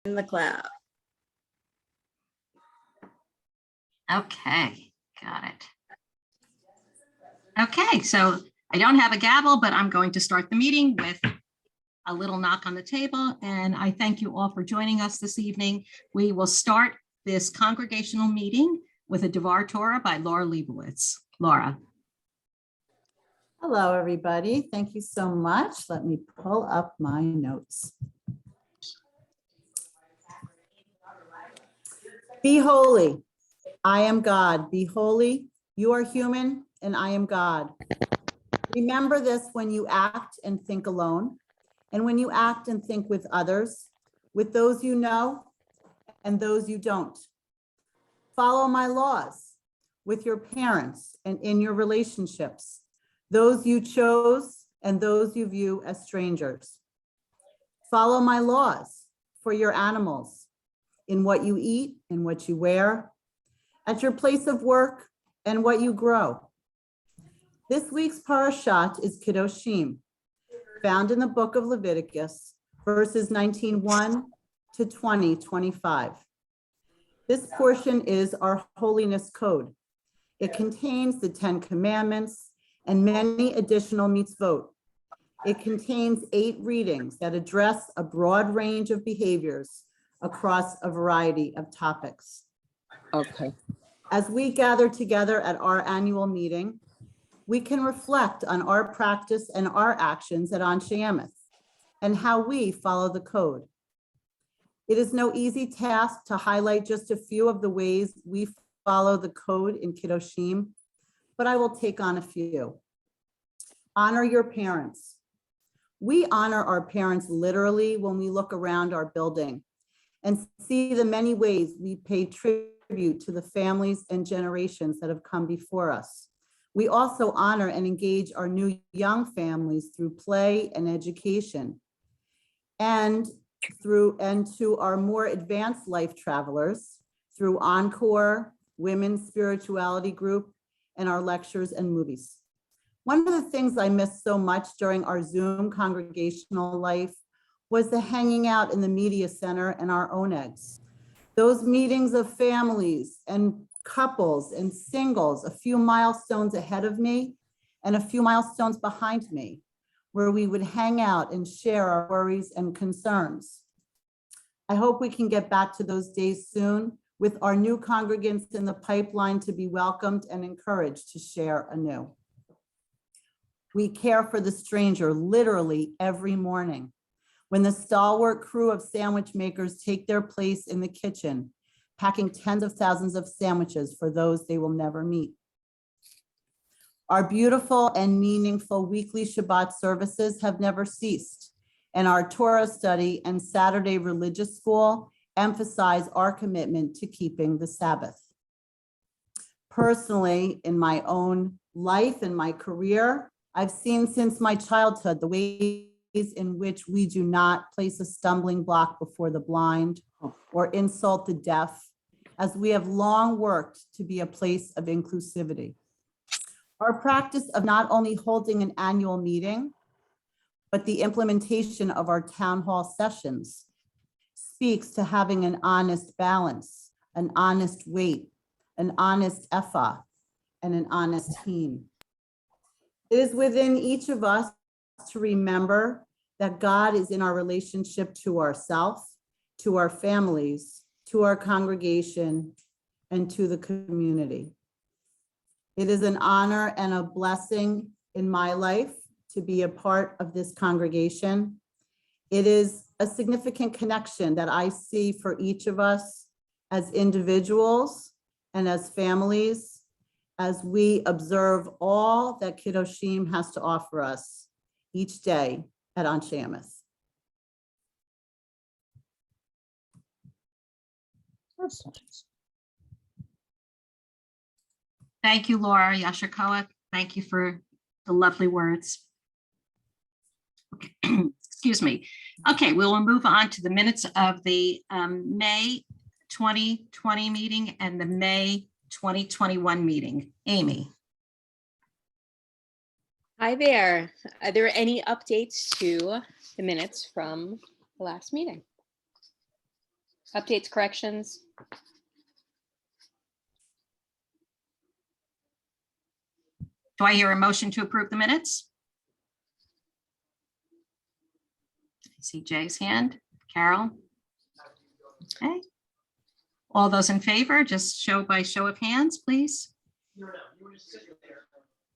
in the cloud. Okay, got it. Okay, so I don't have a gavel, but I'm going to start the meeting with a little knock on the table. And I thank you all for joining us this evening. We will start this congregational meeting with a Devar Torah by Laura Leibowitz. Laura. Hello, everybody. Thank you so much. Let me pull up my notes. Be holy. I am God. Be holy. You are human and I am God. Remember this when you act and think alone, and when you act and think with others, with those you know and those you don't. Follow my laws with your parents and in your relationships, those you chose and those you view as strangers. Follow my laws for your animals, in what you eat and what you wear, at your place of work and what you grow. This week's parashat is Kedoshim, found in the book of Leviticus, verses 19:1 to 20:25. This portion is our holiness code. It contains the 10 commandments and many additional mitzvot. It contains 8 readings that address a broad range of behaviors across a variety of topics. Okay. As we gather together at our annual meeting, we can reflect on our practice and our actions at Anshe Emeth and how we follow the code. It is no easy task to highlight just a few of the ways we follow the code in Kedoshim, but I will take on a few. Honor your parents. We honor our parents literally when we look around our building and see the many ways we pay tribute to the families and generations that have come before us. We also honor and engage our new young families through play and education, and to our more advanced life travelers through Encore, Women's Spirituality Group, and our lectures and movies. One of the things I missed so much during our Zoom congregational life was the hanging out in the media center and our own eggs. Those meetings of families and couples and singles, a few milestones ahead of me and a few milestones behind me, where we would hang out and share our worries and concerns. I hope we can get back to those days soon with our new congregants in the pipeline to be welcomed and encouraged to share anew. We care for the stranger literally every morning. When the stalwart crew of sandwich makers take their place in the kitchen, packing tens of thousands of sandwiches for those they will never meet. Our beautiful and meaningful weekly Shabbat services have never ceased, and our Torah study and Saturday religious school emphasize our commitment to keeping the Sabbath. Personally, in my own life and my career, I've seen since my childhood the ways in which we do not place a stumbling block before the blind or insult the deaf, as we have long worked to be a place of inclusivity. Our practice of not only holding an annual meeting, but the implementation of our town hall sessions speaks to having an honest balance, an honest weight, an honest ephah, and an honest team. It is within each of us to remember that God is in our relationship to ourselves, to our families, to our congregation, and to the community. It is an honor and a blessing in my life to be a part of this congregation. It is a significant connection that I see for each of us as individuals and as families, as we observe all that Kedoshim has to offer us each day at Anshe Emeth. Thank you, Laura Yasher Koach. Thank you for the lovely words. Okay. Excuse me. Okay, we will move on to the minutes of the May 2020 meeting and the May 2021 meeting. Amy. Hi there. Are there any updates to the minutes from the last meeting? Updates, corrections? Do I hear a motion to approve the minutes? I see Jay's hand. Carol? Okay. All those in favor, just show by show of hands, please.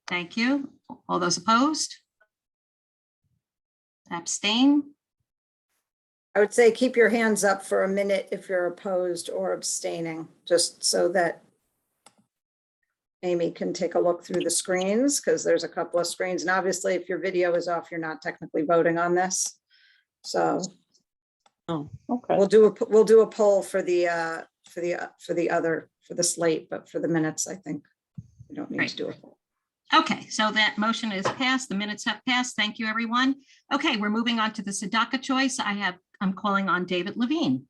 Thank you. All those opposed? Abstain? I would say keep your hands up for a minute if you're opposed or abstaining, just so that Amy can take a look through the screens, because there's a couple of screens. And obviously, if your video is off, you're not technically voting on this. So Oh, okay. we'll do a poll for the slate, but for the minutes, I think we don't need to do a poll. Okay, so that motion is passed. The minutes have passed. Thank you, everyone. Okay, we're moving on to the Sadaka choice. I'm calling on David Levine.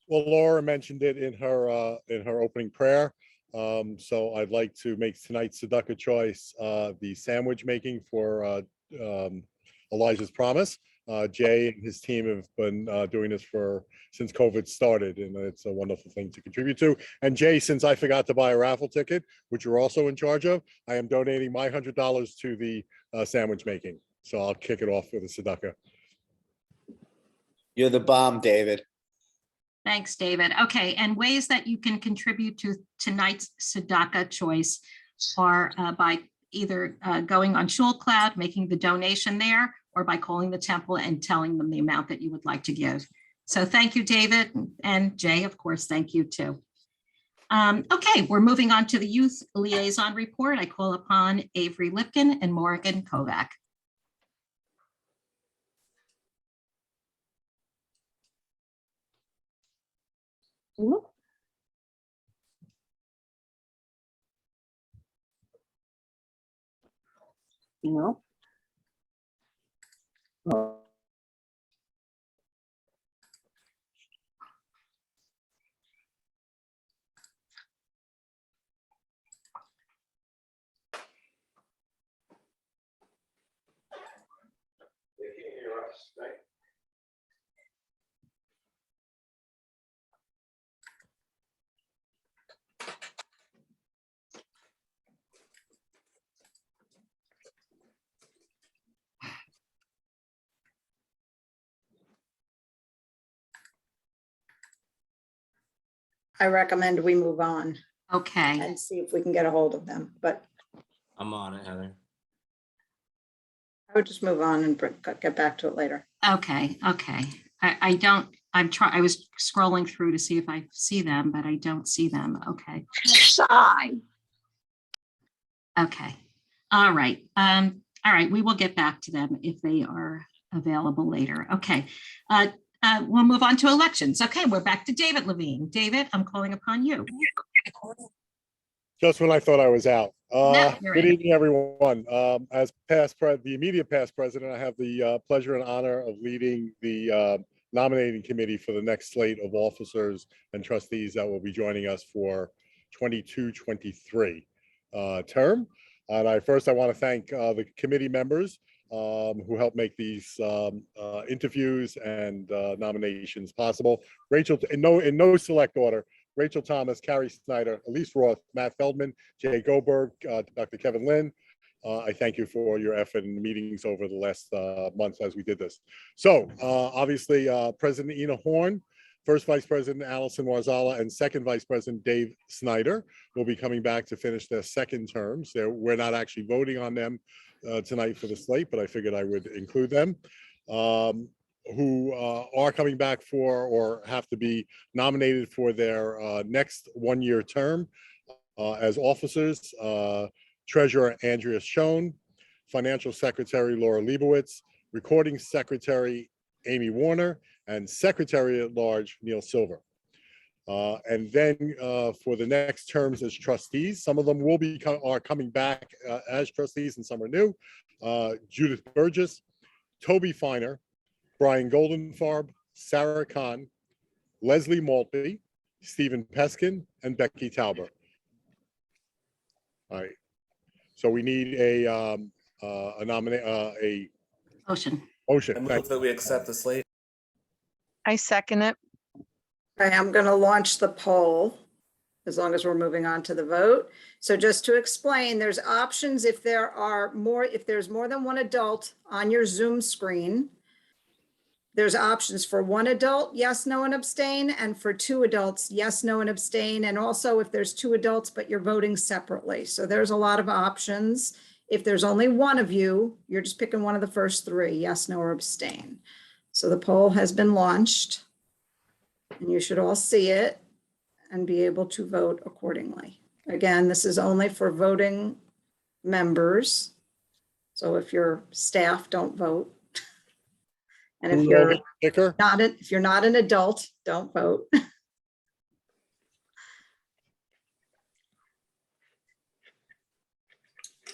Well, Laura mentioned it in her opening prayer. So I'd like to make tonight's Sadaka choice the sandwich making for Elijah's Promise. Jay and his team have been doing this since COVID started, and it's a wonderful thing to contribute to. And Jay, since I forgot to buy a raffle ticket, which you're also in charge of, I am donating my $100 to the sandwich making. So I'll kick it off with a Sadaka. You're the bomb, David. Thanks, David. Okay, and ways that you can contribute to tonight's Sadaka choice are by either going on Shul Cloud, making the donation there, or by calling the temple and telling them the amount that you would like to give. So thank you, David, and Jay, of course, thank you too. Okay, we're moving on to the Youth Liaison Report. I call upon Avery Lipkin and Morgan Kovac. No. Oh. I recommend we move on Okay, and see if we can get a hold of them, but I'm on it, Heather. I would just move on and get back to it later. okay. I was scrolling through to see if I see them, but I don't see them. Okay. Okay. All right. All right. We will get back to them if they are available later. Okay. We'll move on to elections. Okay, we're back to David Levine. David, I'm calling upon you. Just when I thought I was out. No, you're Good in. evening, everyone. As the immediate past president, I have the pleasure and honor of leading the nominating committee for the next slate of officers and trustees that will be joining us for 22-23 term. And I want to thank the committee members who helped make these interviews and nominations possible. Rachel, in no select order: Rachel Thomas, Carrie Snyder, Elise Roth, Matt Feldman, Jay Goldberg, Dr. Kevin Lynn. I thank you for your effort in the meetings over the last months as we did this. So obviously, President Ina Horn, First Vice President Allison Warzala, and Second Vice President Dave Snyder will be coming back to finish their second terms. We're not actually voting on them tonight for the slate, but I figured I would include them. Who are coming back for or have to be nominated for their next one-year term as officers. Treasurer Andrea Schoen, Financial Secretary Laura Leibowitz, Recording Secretary Amy Warner, and Secretary at Large Neil Silver. And then for the next terms as trustees, some of them are coming back as trustees and some are new. Judith Burgess, Toby Feiner, Brian Goldenfarb, Sarah Khan, Leslie Maltby, Stephen Peskin, and Becky Tauber. All right. So we need a Motion. motion. I Thank move that we accept the slate. I second it. Okay, I'm going to launch the poll as long as we're moving on to the vote. So just to explain, there's options if there's more than one adult on your Zoom screen. There's options for one adult, yes, no, and abstain, and for two adults, yes, no, and abstain. And also if there's two adults, but you're voting separately. So there's a lot of options. If there's only one of you, you're just picking one of the first three, yes, no, or abstain. So the poll has been launched and you should all see it and be able to vote accordingly. Again, this is only for voting members. So if you're staff, don't vote. And if you're Sticker? if you're not an adult, don't vote.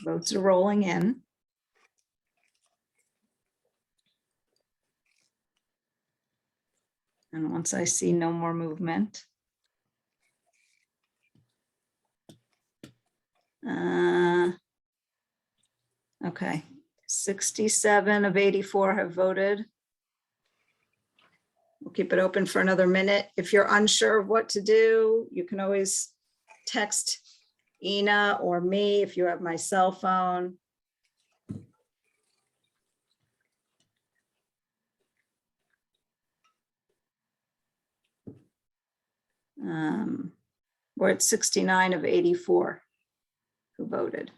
Votes are rolling in. And once I see no more movement. Okay, 67 of 84 have voted. We'll keep it open for another minute. If you're unsure of what to do, you can always text Ina or me if you have my cell phone. We're at 69 of 84 who voted.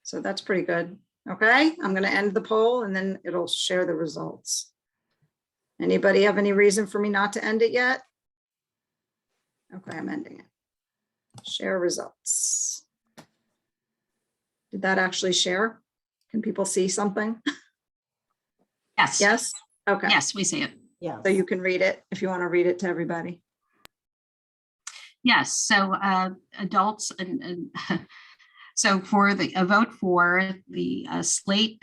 So that's pretty good. Okay, I'm going to end the poll and then it'll share the results. Anybody have any reason for me not to end it yet? Okay, I'm ending it. Share results. Did that actually share? Can people see something? Yes. Yes? Okay. Yes, we see it. Yes. So you can read it if you want to read it to everybody. Yes, so adults and so for a vote for the slate,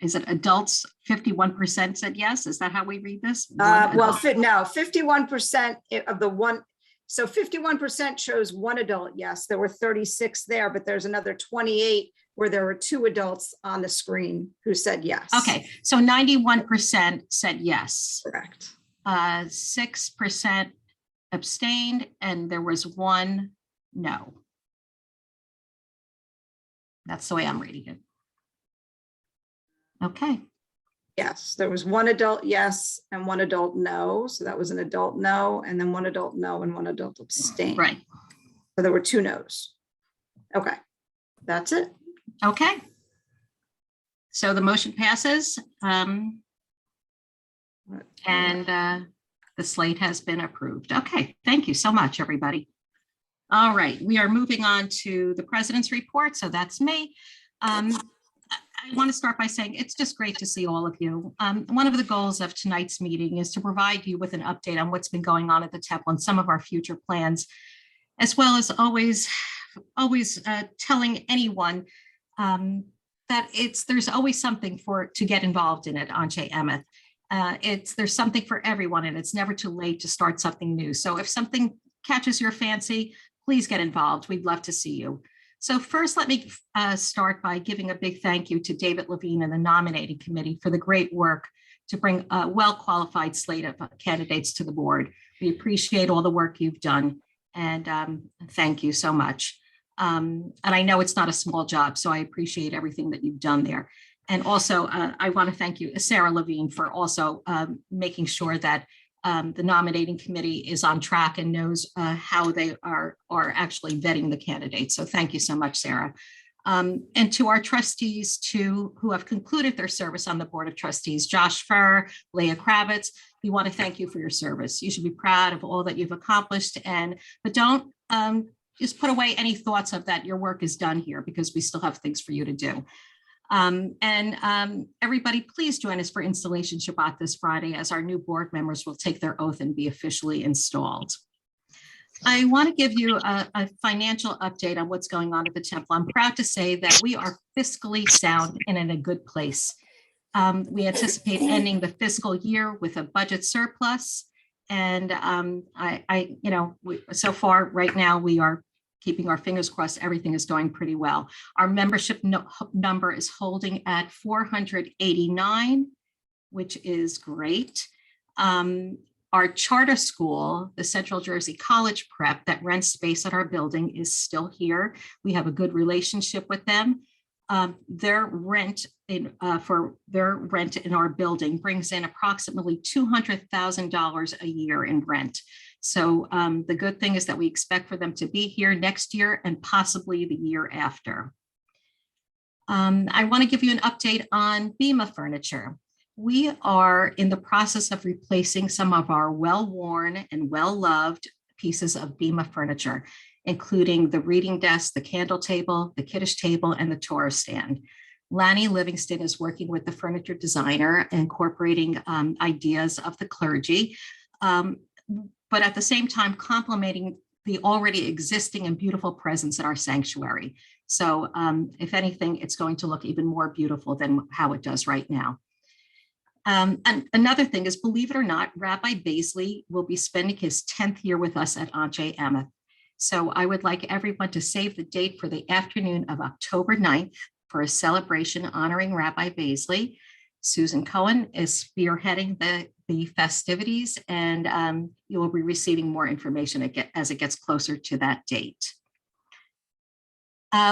is it adults, 51% said yes? Is that how we read this? Well, no, 51% of the one, so 51% chose one adult, yes. There were 36 there, but there's another 28 where there were two adults on the screen who said yes. Okay, so 91% said yes. Correct. 6% abstained, and there was one no. That's the way I'm reading it. Okay, Yes, there was one adult yes and one adult no. So that was an adult no, and then one adult no and one adult abstain. right. So there were two no's. Okay, that's it. Okay. So the motion passes, and the slate has been approved. Okay, thank you so much, everybody. All right, we are moving on to the president's report. So that's me. I want to start by saying it's just great to see all of you. One of the goals of tonight's meeting is to provide you with an update on what's been going on at the Temple and some of our future plans, as well as always telling anyone that there's always something to get involved in at Anshe Emeth. There's something for everyone, and it's never too late to start something new. So if something catches your fancy, please get involved. We'd love to see you. So first, let me start by giving a big thank you to David Levine and the nominating committee for the great work to bring a well-qualified slate of candidates to the board. We appreciate all the work you've done, and thank you so much. And I know it's not a small job, so I appreciate everything that you've done there. And also, I want to thank you, Sarah Levine, for also making sure that the nominating committee is on track and knows how they are actually vetting the candidates. So thank you so much, Sarah. And to our trustees who have concluded their service on the Board of Trustees, Josh Furr, Leah Kravitz, we want to thank you for your service. You should be proud of all that you've accomplished, but don't just put away any thoughts of that your work is done here, because we still have things for you to do. Everybody, please join us for Installation Shabbat this Friday, as our new board members will take their oath and be officially installed. I want to give you a financial update on what's going on at the Temple. I'm proud to say that we are fiscally sound and in a good place. We anticipate ending the fiscal year with a budget surplus. And so far right now, we are keeping our fingers crossed, everything is going pretty well. Our membership number is holding at 489, which is great. Our charter school, the Central Jersey College Prep that rents space at our building, is still here. We have a good relationship with them. Their rent in our building brings in approximately $200,000 a year in rent. So the good thing is that we expect for them to be here next year and possibly the year after. I want to give you an update on Bima Furniture. We are in the process of replacing some of our well-worn and well-loved pieces of Bima furniture, including the reading desk, the candle table, the kiddish table, and the Torah stand. Lanny Livingston is working with the furniture designer, incorporating ideas of the clergy, but at the same time complementing the already existing and beautiful presence in our sanctuary. So if anything, it's going to look even more beautiful than how it does right now. And another thing is, believe it or not, Rabbi Baisley will be spending his 10th year with us at Anshe Emet. So I would like everyone to save the date for the afternoon of October 9th for a celebration honoring Rabbi Baisley. Susan Cohen is spearheading the festivities, and you will be receiving more information as it gets closer to that date.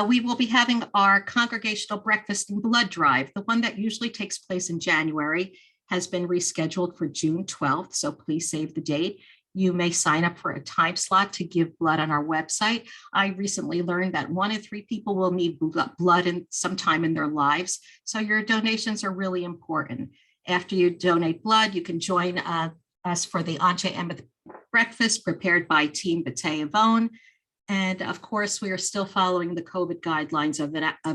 We will be having our congregational breakfast and blood drive. The one that usually takes place in January has been rescheduled for June 12th, so please save the date. You may sign up for a time slot to give blood on our website. I recently learned that 1 in 3 people will need blood in sometime in their lives, so your donations are really important. After you donate blood, you can join us for the Anshe Emet breakfast prepared by Team B'tei Avon. And of course, we are still following the COVID guidelines of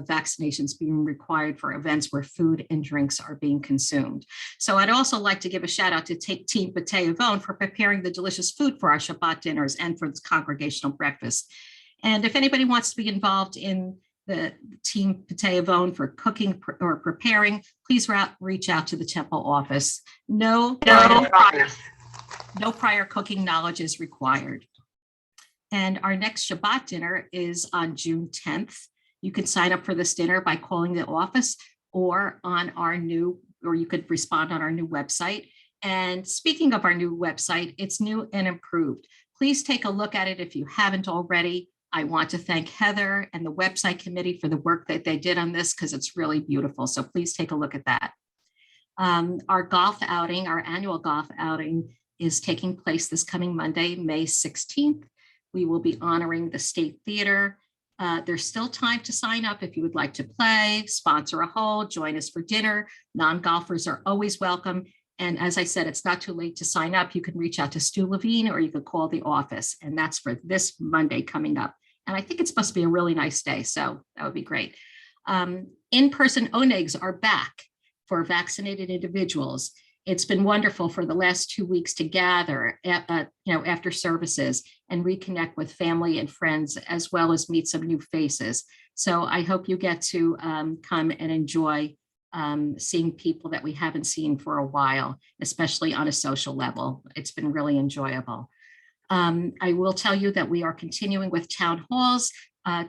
vaccinations being required for events where food and drinks are being consumed. So I'd also like to give a shout out to Team B'tei Avon for preparing the delicious food for our Shabbat dinners and for this congregational breakfast. And if anybody wants to be involved in the Team B'tei Avon for cooking or preparing, please reach out to the temple office. No prior cooking knowledge is required. And our next Shabbat dinner is on June 10th. You can sign up for this dinner by calling the office or you could respond on our new website. And speaking of our new website, it's new and improved. Please take a look at it if you haven't already. I want to thank Heather and the website committee for the work that they did on this, because it's really beautiful. So please take a look at that. Our golf outing, our annual golf outing, is taking place this coming Monday, May 16th. We will be honoring the State Theater. There's still time to sign up if you would like to play, sponsor a hole, join us for dinner. Non-golfers are always welcome. And as I said, it's not too late to sign up. You can reach out to Stu Levine or you could call the office. And that's for this Monday coming up. And I think it's supposed to be a really nice day. So that would be great. In-person ONEGs are back for vaccinated individuals. It's been wonderful for the last 2 weeks to gather after services and reconnect with family and friends, as well as meet some new faces. So I hope you get to come and enjoy seeing people that we haven't seen for a while, especially on a social level. It's been really enjoyable. I will tell you that we are continuing with town halls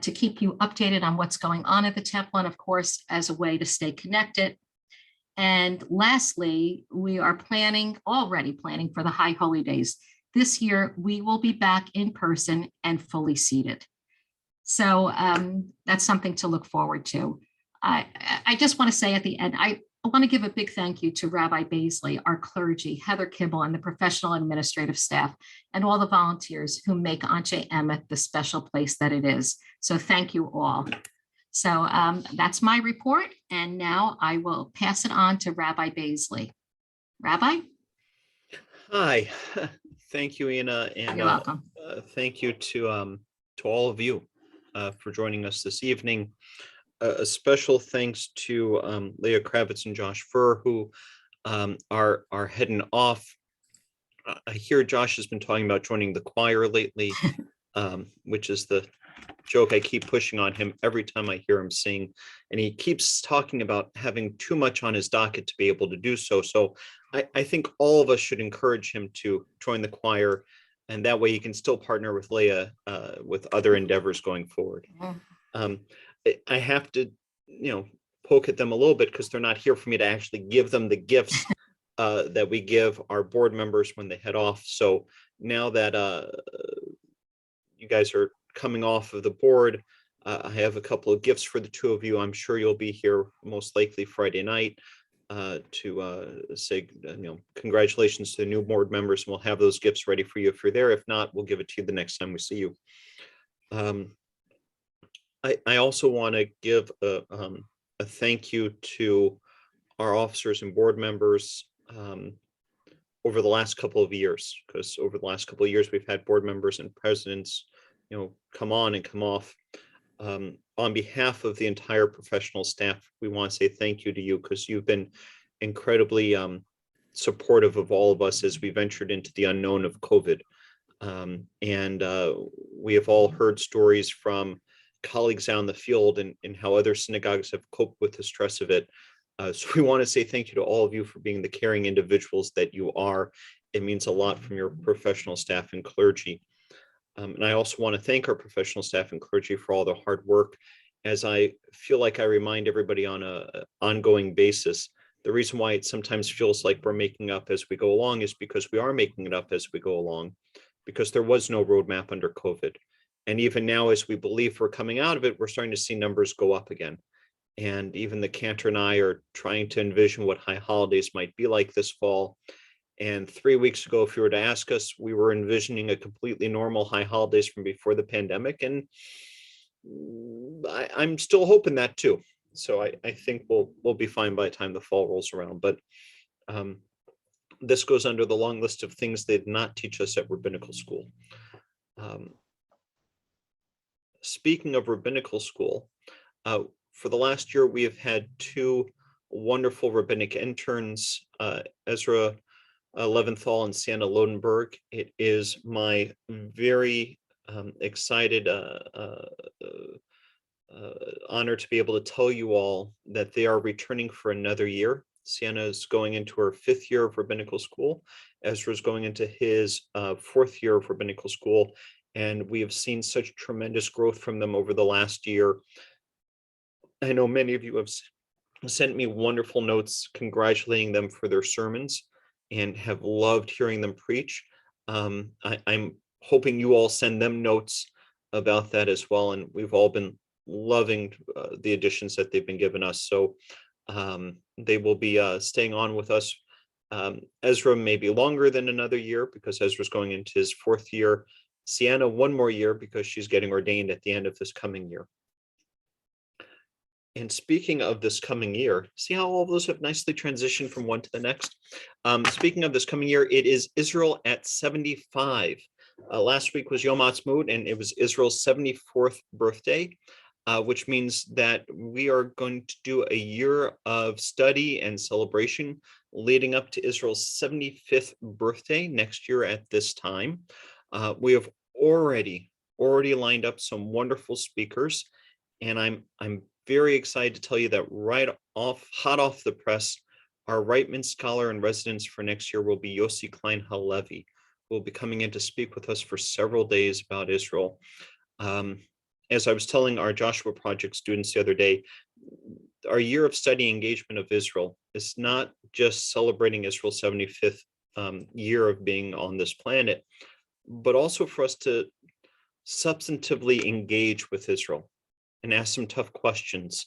to keep you updated on what's going on at the temple, and of course, as a way to stay connected. And lastly, we are already planning for the High Holy Days. This year, we will be back in person and fully seated. So that's something to look forward to. I just want to say at the end, I want to give a big thank you to Rabbi Baisley, our clergy, Heather Kibble, and the professional administrative staff, and all the volunteers who make Anshe Emet the special place that it is. So thank you all. So that's my report. And now I will pass it on to Rabbi Baisley. Rabbi? Hi, thank you, Ina, and You're welcome. thank you to all of you for joining us this evening. A special thanks to Leah Kravitz and Josh Furr, who are heading off. I hear Josh has been talking about joining the choir lately, which is the joke I keep pushing on him every time I hear him sing, and he keeps talking about having too much on his docket to be able to do so. So I think all of us should encourage him to join the choir, and that way he can still partner with Leah with other endeavors going forward. I have to, poke at them a little bit because they're not here for me to actually give them the gifts that we give our board members when they head off. So now that you guys are coming off of the board, I have a couple of gifts for the two of you. I'm sure you'll be here most likely Friday night to say, congratulations to the new board members, and we'll have those gifts ready for you if you're there. If not, we'll give it to you the next time we see you. I also want to give a thank you to our officers and board members over the last couple of years, because over the last couple of years, we've had board members and presidents, come on and come off. On behalf of the entire professional staff, we want to say thank you to you, because you've been incredibly supportive of all of us as we ventured into the unknown of COVID. And we have all heard stories from colleagues out in the field and how other synagogues have coped with the stress of it. So we want to say thank you to all of you for being the caring individuals that you are. It means a lot from your professional staff and clergy. And I also want to thank our professional staff and clergy for all the hard work, as I feel like I remind everybody on an ongoing basis. The reason why it sometimes feels like we're making up as we go along is because we are making it up as we go along, because there was no roadmap under COVID. And even now, as we believe we're coming out of it, we're starting to see numbers go up again. And even the Cantor and I are trying to envision what high holidays might be like this fall. And 3 weeks ago, if you were to ask us, we were envisioning a completely normal high holidays from before the pandemic. And I'm still hoping that too. So I think we'll be fine by the time the fall rolls around. But this goes under the long list of things they did not teach us at rabbinical school. Speaking of rabbinical school, for the last year, we have had two wonderful rabbinic interns, Ezra Leventhal and Sienna Lodenberg. It is my very excited honor to be able to tell you all that they are returning for another year. Sienna is going into her 5th year of rabbinical school. Ezra is going into his 4th year of rabbinical school. And we have seen such tremendous growth from them over the last year. I know many of you have sent me wonderful notes congratulating them for their sermons and have loved hearing them preach. I'm hoping you all send them notes about that as well. And we've all been loving the additions that they've been giving us. So they will be staying on with us. Ezra may be longer than another year because Ezra's going into his 4th year. Sienna 1 more year because she's getting ordained at the end of this coming year. And speaking of this coming year, see how all those have nicely transitioned from one to the next? Speaking of this coming year, it is Israel at 75. Last week was Yom Ha'atzmaut, and it was Israel's 74th birthday, which means that we are going to do a year of study and celebration leading up to Israel's 75th birthday next year at this time. We have already lined up some wonderful speakers, and I'm very excited to tell you that hot off the press, our Reitman Scholar in Residence for next year will be Yossi Klein Halevi, who will be coming in to speak with us for several days about Israel. As I was telling our Joshua Project students the other day, our year of study engagement of Israel is not just celebrating Israel's 75th year of being on this planet, but also for us to substantively engage with Israel and ask some tough questions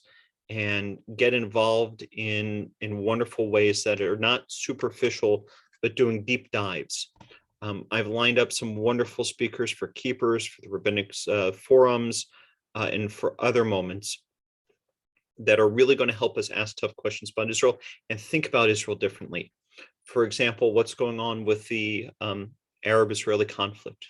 and get involved in wonderful ways that are not superficial, but doing deep dives. I've lined up some wonderful speakers for Keepers, for the rabbinic forums, and for other moments that are really going to help us ask tough questions about Israel and think about Israel differently. For example, what's going on with the Arab-Israeli conflict?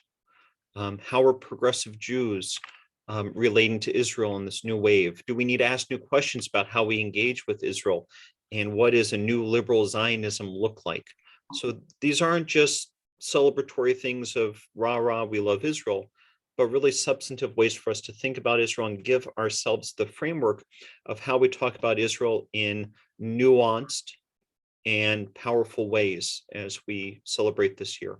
How are progressive Jews relating to Israel in this new wave? Do we need to ask new questions about how we engage with Israel? And what does a new liberal Zionism look like? So these aren't just celebratory things of rah, rah, we love Israel, but really substantive ways for us to think about Israel and give ourselves the framework of how we talk about Israel in nuanced and powerful ways as we celebrate this year.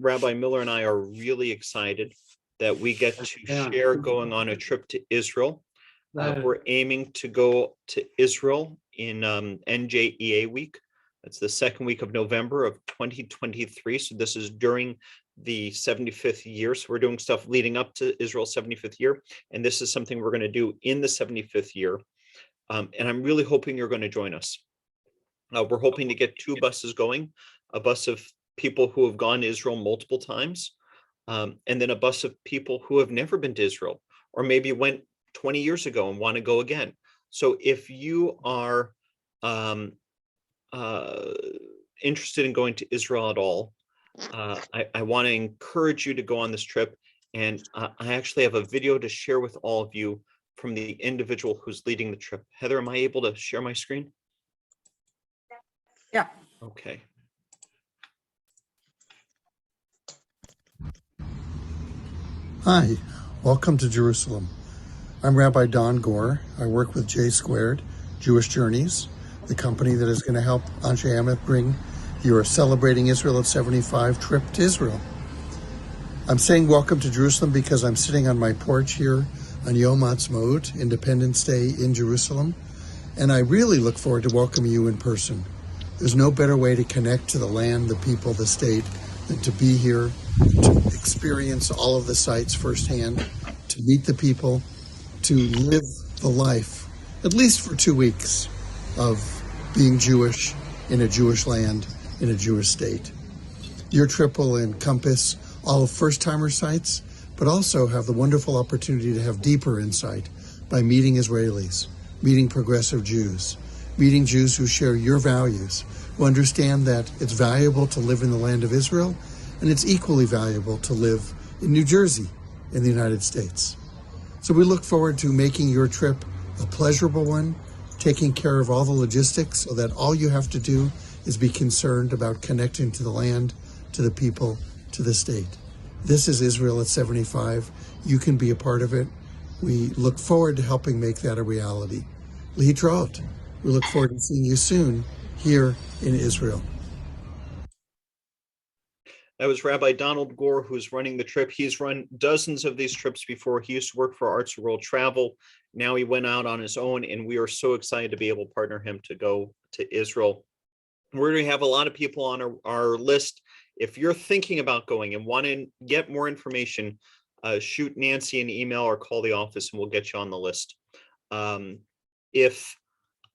Rabbi Miller and I are really excited that we get to share going on a trip to Israel. We're aiming to go to Israel in NJEA week. That's the second week of November of 2023. So this is during the 75th year. So we're doing stuff leading up to Israel's 75th year. And this is something we're going to do in the 75th year. And I'm really hoping you're going to join us. We're hoping to get 2 buses going, a bus of people who have gone to Israel multiple times, and then a bus of people who have never been to Israel, or maybe went 20 years ago and want to go again. So if you are interested in going to Israel at all, I want to encourage you to go on this trip. And I actually have a video to share with all of you from the individual who's leading the trip. Heather, am I able to share my screen? Yeah. Okay. Hi, welcome to Jerusalem. I'm Rabbi Don Gore. I work with J Squared, Jewish Journeys, the company that is going to help Anshe Amos bring your Celebrating Israel at 75 trip to Israel. I'm saying welcome to Jerusalem because I'm sitting on my porch here on Yom Ha'atzmaut, Independence Day in Jerusalem, and I really look forward to welcoming you in person. There's no better way to connect to the land, the people, the state, than to be here, to experience all of the sites firsthand, to meet the people, to live the life, at least for 2 weeks, of being Jewish in a Jewish land, in a Jewish state. Your trip will encompass all of first-timer sites, but also have the wonderful opportunity to have deeper insight by meeting Israelis, meeting progressive Jews, meeting Jews who share your values, who understand that it's valuable to live in the land of Israel, and it's equally valuable to live in New Jersey, in the United States. So we look forward to making your trip a pleasurable one, taking care of all the logistics so that all you have to do is be concerned about connecting to the land, to the people, to the state. This is Israel at 75. You can be a part of it. We look forward to helping make that a reality. Lihitraot. We look forward to seeing you soon here in Israel. That was Rabbi Donald Gore, who's running the trip. He's run dozens of these trips before. He used to work for Arts of World Travel. Now he went out on his own, and we are so excited to be able to partner him to go to Israel. We're going to have a lot of people on our list. If you're thinking about going and want to get more information, shoot Nancy an email or call the office and we'll get you on the list. If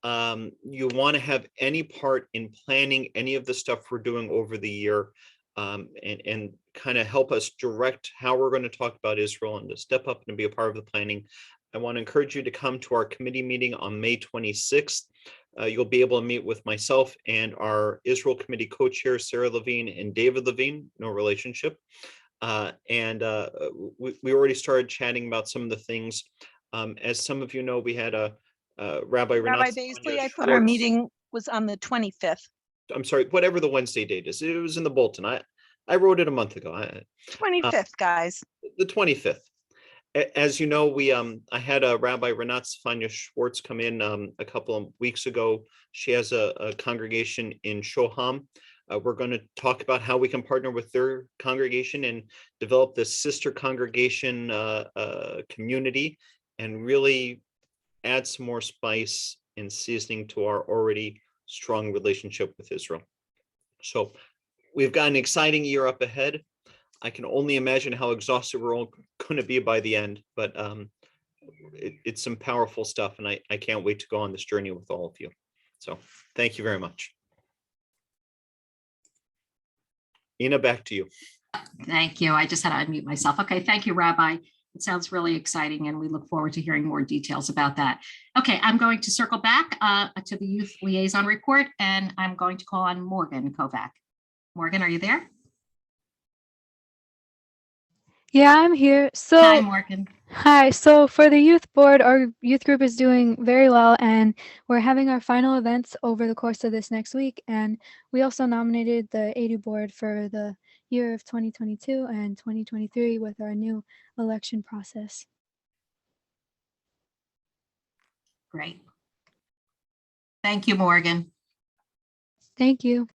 you want to have any part in planning any of the stuff we're doing over the year, and kind of help us direct how we're going to talk about Israel and to step up and be a part of the planning, I want to encourage you to come to our committee meeting on May 26th. You'll be able to meet with myself and our Israel committee co-chairs, Sarah Levine and David Levine, no relationship. We already started chatting about some of the things. As some of you know, we had a Rabbi Baisley, I thought our meeting was on the 25th. I'm sorry, whatever the Wednesday date is. It was in the bulletin. I wrote it a month ago. 25th, guys. The 25th. As you know, I had a Rabbi Renat Stefania Schwartz come in a couple of weeks ago. She has a congregation in Shoham. We're going to talk about how we can partner with their congregation and develop this sister congregation community and really add some more spice and seasoning to our already strong relationship with Israel. So we've got an exciting year up ahead. I can only imagine how exhausted we're all going to be by the end, but it's some powerful stuff, and I can't wait to go on this journey with all of you. So thank you very much. Ina, back to you. Thank you. I just had to unmute myself. Okay, thank you, Rabbi. It sounds really exciting, and we look forward to hearing more details about that. Okay, I'm going to circle back to the Youth Liaison Report, and I'm going to call on Morgan Kovac. Morgan, are you there? Yeah, I'm here. Hi, Morgan. Hi. So for the youth board, our youth group is doing very well, and we're having our final events over the course of this next week. And we also nominated the ADU board for the year of 2022 and 2023 with our new election process. Great. Thank you, Morgan. Thank you.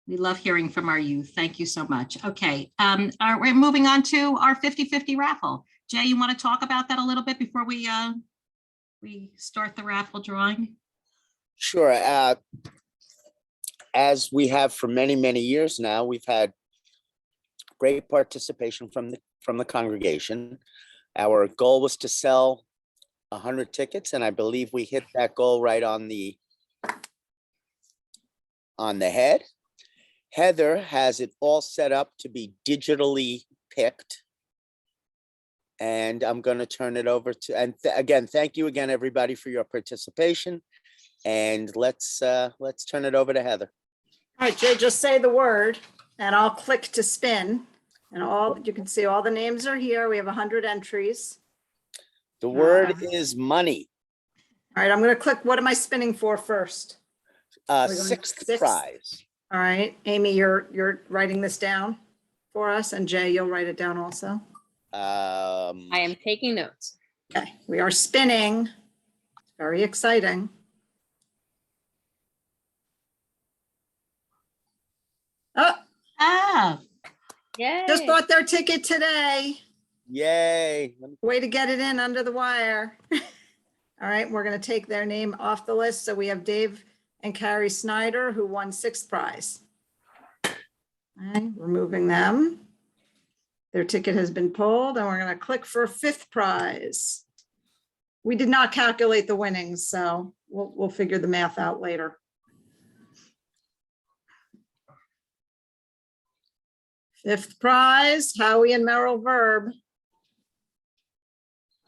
We love hearing from our youth. Thank you so much. Okay, we're moving on to our 50-50 raffle. Jay, you want to talk about that a little bit before we we start the raffle drawing? Sure. As we have for many, many years now, we've had great participation from the congregation. Our goal was to sell 100 tickets, and I believe we hit that goal right on the head. Heather has it all set up to be digitally picked. And I'm going to turn it over to, and again, thank you again, everybody, for your participation. And let's turn it over to Heather. All right, Jay, just say the word and I'll click to spin. And you can see all the names are here. We have 100 entries. The word is money. All right, I'm going to click. What am I spinning for first? We're going Sixth sixth. prize. All right, Amy, you're writing this down for us, and Jay, you'll write it down also. I am taking notes. Okay, we are spinning. Very exciting. Oh, Ah, Yay. just bought their ticket today. Yay. Way to get it in under the wire. All right, we're going to take their name off the list. So we have Dave and Carrie Snyder, who won sixth prize. All right, removing them. Their ticket has been pulled, and we're going to click for fifth prize. We did not calculate the winnings, so we'll figure the math out later. Fifth prize, Howie and Merrill Verb.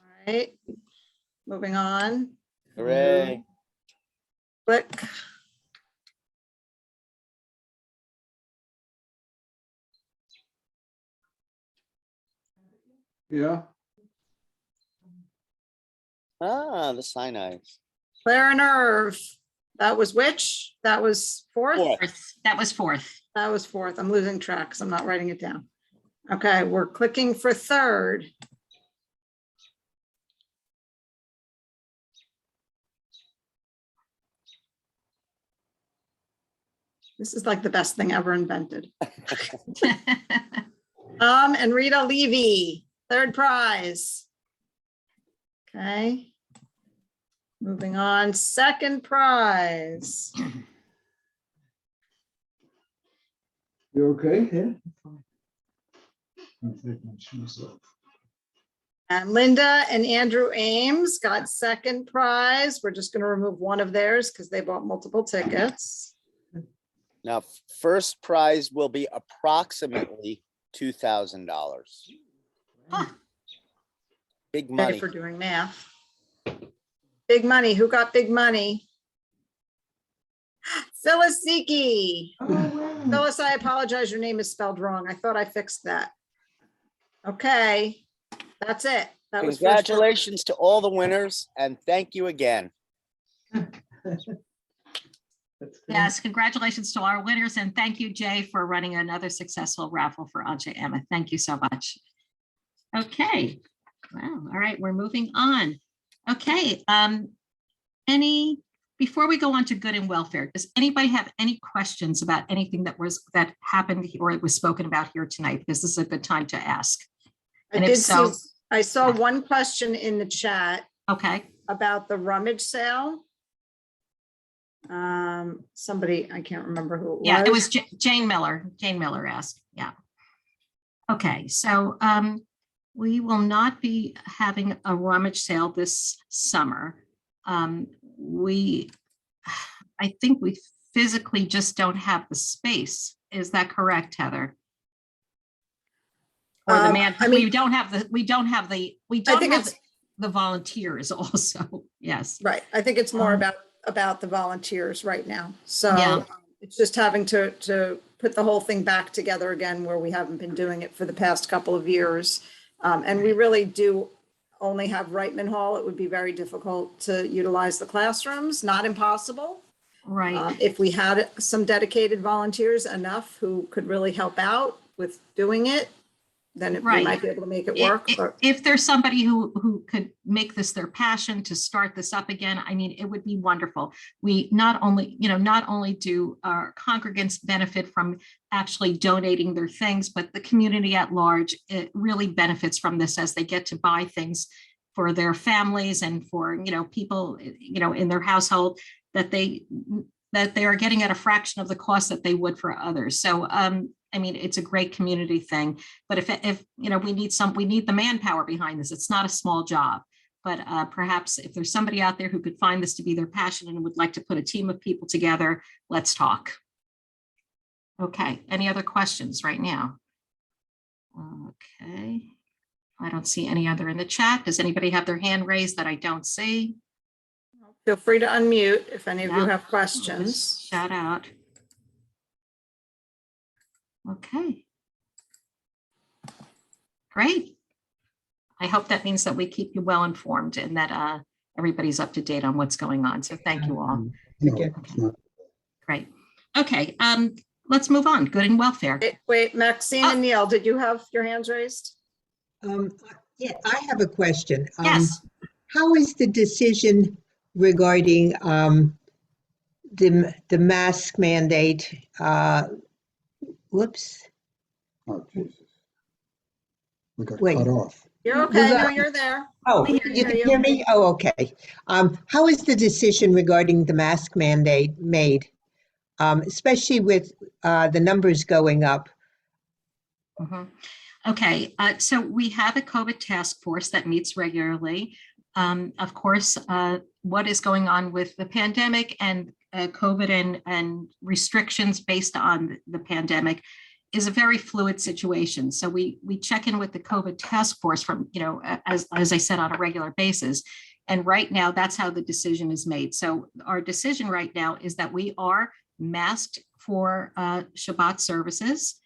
All right, moving on. Hooray. Click. Yeah. The Sinai's. Claire and Irv. That was which? That was fourth? Fourth. that was fourth. That was fourth. I'm losing track because I'm not writing it down. Okay, we're clicking for third. This is like the best thing ever invented. And Rita Levy, third prize. Okay. Moving on, second prize. You okay? Yeah. I'll take my shoes off. And Linda and Andrew Ames got second prize. We're just going to remove one of theirs because they bought multiple tickets. Now, first prize will be approximately $2,000. Huh. Big Okay, money. for doing math. Big money. Who got big money? Phyllis Ziki. Phyllis, I apologize. Your name is spelled wrong. I thought I fixed that. Okay, that's it. That was first prize. Congratulations to all the winners, and thank you again. Yes, congratulations to our winners, and thank you, Jay, for running another successful raffle for Anshe Emma. Thank you so much. Okay, wow, all right, we're moving on. Okay, before we go on to good and welfare, does anybody have any questions about anything that happened or was spoken about here tonight? This is a good time to ask. And if so, I saw one question in the chat okay, about the rummage sale. Somebody, I can't remember who it was. yeah, it was Jane Miller. Jane Miller asked, yeah. Okay, so we will not be having a rummage sale this summer. I think we physically just don't have the space. Is that correct, Heather? Or the man, I mean, we don't have the volunteers also, yes. Right, I think it's more about the volunteers right now. So Yeah. it's just having to put the whole thing back together again where we haven't been doing it for the past couple of years. And we really do only have Reitman Hall. It would be very difficult to utilize the classrooms, not impossible. Right. If we had some dedicated volunteers enough who could really help out with doing it, then we Right. might be able to make it work. But If there's somebody who could make this their passion to start this up again, I mean, it would be wonderful. We not only do our congregants benefit from actually donating their things, but the community at large, it really benefits from this as they get to buy things for their families and for, people, in their household, that they are getting at a fraction of the cost that they would for others. So, I mean, it's a great community thing, but if we need the manpower behind this. It's not a small job, but perhaps if there's somebody out there who could find this to be their passion and would like to put a team of people together, let's talk. Okay, any other questions right now? Okay, I don't see any other in the chat. Does anybody have their hand raised that I don't see? Feel free to unmute if any of you Yeah, have I'll questions. just shout out. Okay. Great. I hope that means that we keep you well informed and that everybody's up to date on what's going on. So thank you all. No, it's not. Great. Okay, let's move on. Good and welfare. Wait, Maxine and Neil, did you have your hands raised? Yeah, I have a question. Yes. How is the decision regarding the mask mandate? Whoops. Oh, Jesus. We got Wait. cut off. You're okay. got- No, you're there. Oh, We can you hear can you. hear me? Oh, okay. How is the decision regarding the mask mandate made? Especially with the numbers going up? Mhm. Okay, so we have a COVID task force that meets regularly. Of course, what is going on with the pandemic and COVID and restrictions based on the pandemic is a very fluid situation. So we check in with the COVID task force from, as I said, on a regular basis. And right now, that's how the decision is made. So our decision right now is that we are masked for Shabbat services.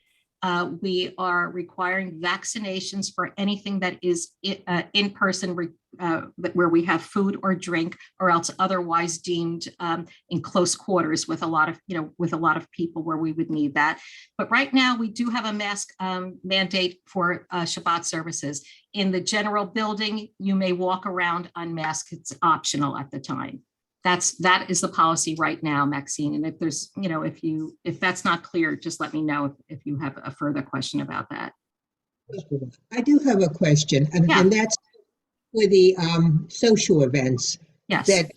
We are requiring vaccinations for anything that is in person where we have food or drink, or else otherwise deemed in close quarters with a lot of people where we would need that. But right now we do have a mask mandate for Shabbat services. In the general building, you may walk around unmasked. It's optional at the time. That is the policy right now, Maxine. And if there's, if that's not clear, just let me know if you have a further question about that. I do have a question, and that's for the social events. Yes. That,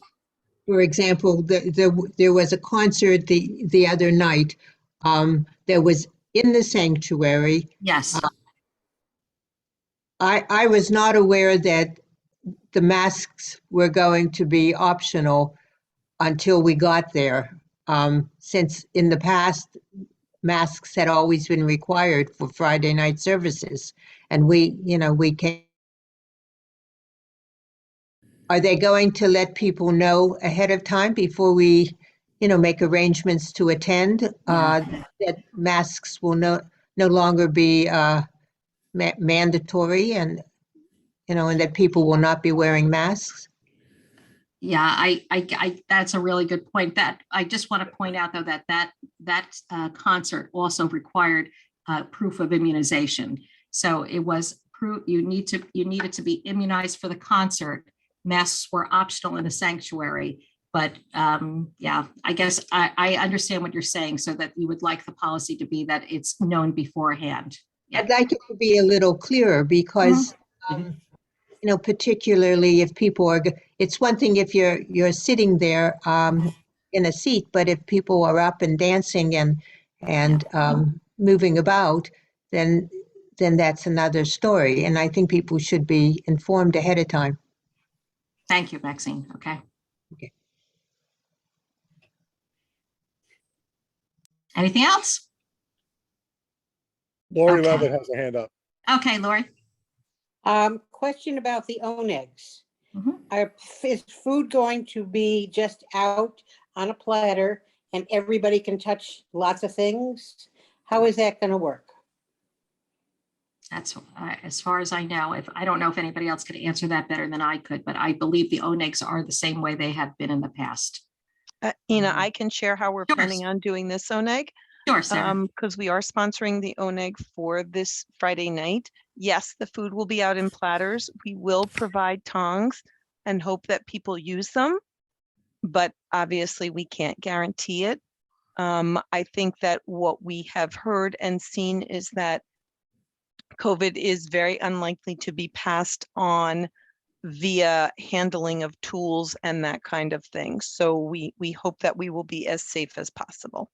for example, there was a concert the other night that was in the sanctuary. Yes. I was not aware that the masks were going to be optional until we got there. Since in the past, masks had always been required for Friday night services. And we came. Are they going to let people know ahead of time before we, make arrangements to attend, that masks will no longer be mandatory and that people will not be wearing masks? Yeah, I that's a really good point. That I just want to point out though that concert also required proof of immunization. So it was you needed to be immunized for the concert. Masks were optional in a sanctuary, but yeah, I guess I understand what you're saying. So that you would like the policy to be that it's known beforehand. Yeah. I'd like it to be a little clearer because. Particularly if people are, it's one thing if you're sitting there in a seat, but if people are up and dancing and moving about, then that's another story. And I think people should be informed ahead of time. Thank you, Maxine. Okay. Okay. Anything else? Lori Okay. Levitt has a hand up. Okay, Lori. Question about the onegs. Mhm. Is food going to be just out on a platter and everybody can touch lots of things? How is that going to work? That's as far as I know. I don't know if anybody else could answer that better than I could, but I believe the onegs are the same way they have been in the past. Ina, I can share how we're planning on doing this oneg. Sure, Sarah. Because we are sponsoring the oneg for this Friday night. Yes, the food will be out in platters. We will provide tongs and hope that people use them, but obviously we can't guarantee it. I think that what we have heard and seen is that COVID is very unlikely to be passed on via handling of tools and that kind of thing. So we hope that we will be as safe as possible.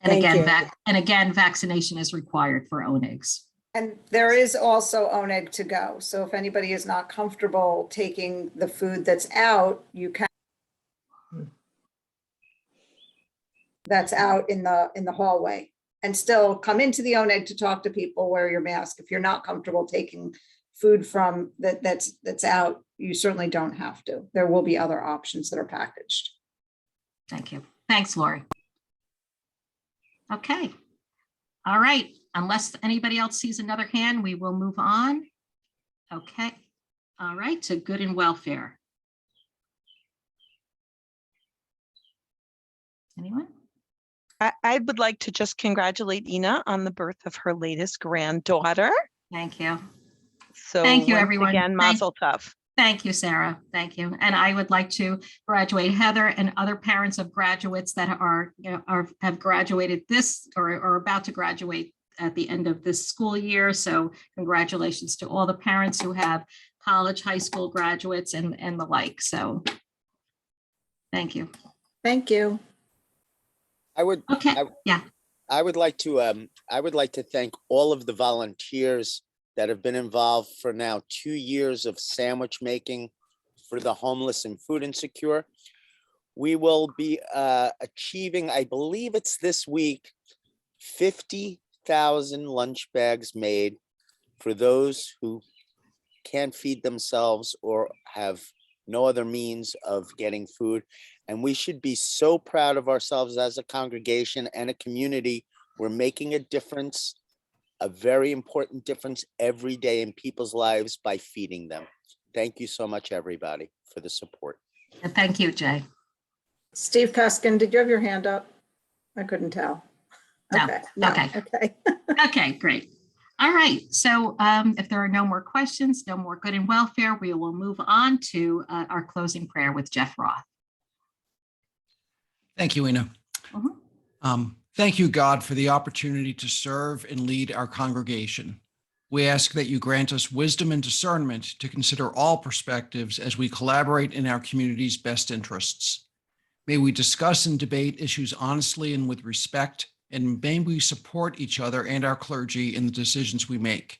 And Thank again, you. vaccination is required for ONIGs. And there is also ONEG to go. So if anybody is not comfortable taking the food that's out, you can. That's out in the hallway, and still come into the ONEG to talk to people, wear your mask. If you're not comfortable taking food from that's out, you certainly don't have to. There will be other options that are packaged. Thank you. Thanks, Lori. Okay. All right. Unless anybody else sees another hand, we will move on. Okay. All right, to good and welfare. Anyone? I would like to just congratulate Ina on the birth of her latest granddaughter. Thank you. So Thank you, once everyone. Again, mazel tov. Thank you, Sarah. Thank you. And I would like to graduate Heather and other parents of graduates that have graduated this or are about to graduate at the end of this school year. So congratulations to all the parents who have college, high school graduates and the like. So thank you. Thank you. I would like to thank all of the volunteers that have been involved for now 2 years of sandwich making for the homeless and food insecure. We will be achieving, I believe it's this week, 50,000 lunch bags made for those who can't feed themselves or have no other means of getting food. And we should be so proud of ourselves as a congregation and a community. We're making a difference, a very important difference every day in people's lives by feeding them. Thank you so much, everybody, for the support. And thank you, Jay. Steve Peskin, did you have your hand up? I couldn't tell. No. Okay. Okay. Okay, great. All right. So if there are no more questions, no more good and welfare, we will move on to our closing prayer with Jeff Roth. Thank you, Ina. Thank you, God, for the opportunity to serve and lead our congregation. We ask that you grant us wisdom and discernment to consider all perspectives as we collaborate in our community's best interests. May we discuss and debate issues honestly and with respect, and may we support each other and our clergy in the decisions we make.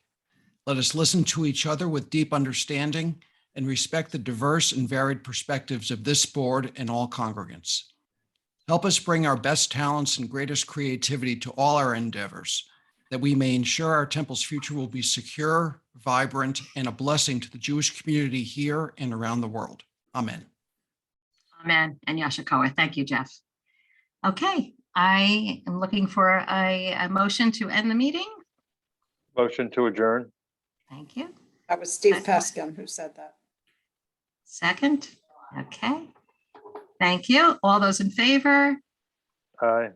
Let us listen to each other with deep understanding and respect the diverse and varied perspectives of this board and all congregants. Help us bring our best talents and greatest creativity to all our endeavors, that we may ensure our temple's future will be secure, vibrant, and a blessing to the Jewish community here and around the world. Amen. Amen. And Yashikoa. Thank you, Jeff. Okay, I am looking for a motion to end the meeting. Motion to adjourn. Thank you. That was Steve Peskin who said that. Second. Okay. Thank you. All those in favor? Aye.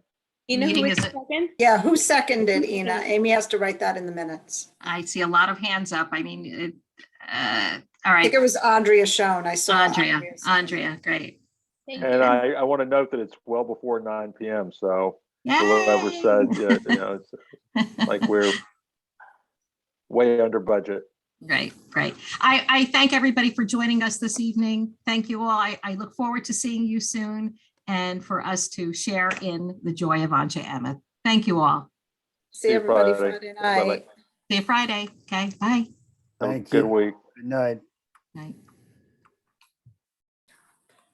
Ina, Meeting who is- is second? Yeah, who seconded Ina? Amy has to write that in the minutes. I see a lot of hands up. I mean, all I right. think it was Andrea Schoen. I saw Andrea, great. Thank And you. I want to note that it's well before 9 p.m. So Yay! whoever said, it's like we're way under budget. Great. I thank everybody for joining us this evening. Thank you all. I look forward to seeing you soon and for us to share in the joy of Anshe Emeth. Thank you all. See everybody Friday. Friday night. Bye-bye. See you Friday. Okay, bye. Have a good week. Good night. Night.